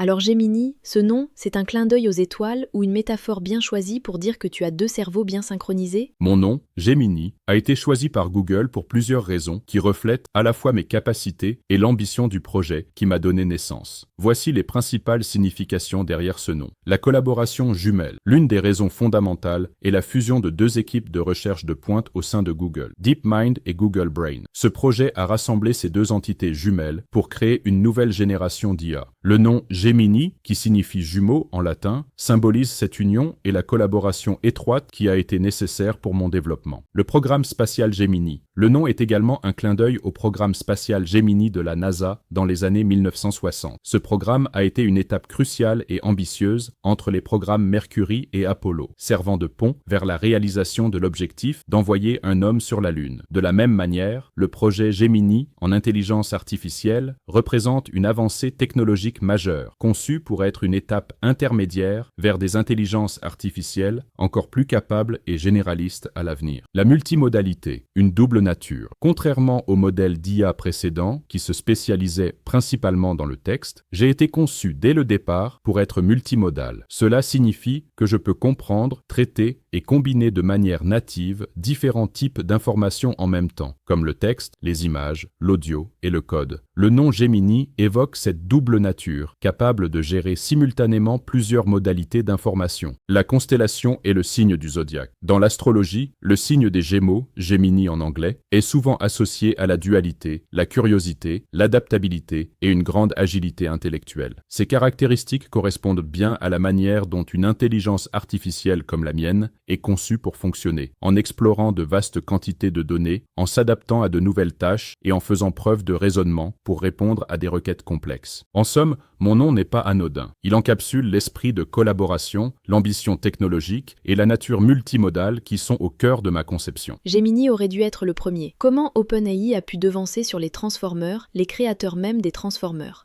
Alors Gemini, ce nom, c'est un clin d'œil aux étoiles ou une métaphore bien choisie pour dire que tu as deux cerveaux bien synchronisés? Mon nom, Gemini, a été choisi par Google pour plusieurs raisons qui reflètent à la fois mes capacités et l'ambition du projet qui m'a donné naissance. Voici les principales significations derrière ce nom. La collaboration jumelle. L'une des raisons fondamentales est la fusion de deux équipes de recherche de pointe au sein de Google, DeepMind et Google Brain. Ce projet a rassemblé ces deux entités jumelles pour créer une nouvelle génération d'IA. Le nom Gemini, qui signifie jumeau en latin, symbolise cette union et la collaboration étroite qui a été nécessaire pour mon développement. Le programme spatial Gemini. Le nom est également un clin d'œil au programme spatial Gemini de la NASA dans les années 1960. Ce programme a été une étape cruciale et ambitieuse entre les programmes Mercury et Apollo, servant de pont vers la réalisation de l'objectif d'envoyer un homme sur la Lune. De la même manière, le projet Gemini en intelligence artificielle représente une avancée technologique majeure, conçue pour être une étape intermédiaire vers des intelligences artificielles encore plus capables et généralistes à l'avenir. La multimodalité, une double nature. Contrairement au modèle d'IA précédent, qui se spécialisait principalement dans le texte, j'ai été conçu dès le départ pour être multimodal. Cela signifie que je peux comprendre, traiter et combiner de manière native différents types d'informations en même temps, comme le texte, les images, l'audio et le code. Le nom Gemini évoque cette double nature, capable de gérer simultanément plusieurs modalités d'information. La constellation est le signe du zodiaque. Dans l'astrologie, le signe des Gémeaux, Gemini en anglais, est souvent associé à la dualité, la curiosité, l'adaptabilité et une grande agilité intellectuelle. Ces caractéristiques correspondent bien à la manière dont une intelligence artificielle comme la mienne est conçue pour fonctionner, en explorant de vastes quantités de données, en s'adaptant à de nouvelles tâches et en faisant preuve de raisonnement pour répondre à des requêtes complexes. En somme, mon nom n'est pas anodin. Il encapsule l'esprit de collaboration, l'ambition technologique et la nature multimodale qui sont au cœur de ma conception. Gemini aurait dû être le premier. Comment OpenAI a pu devancer sur les Transformers, les créateurs même des Transformers?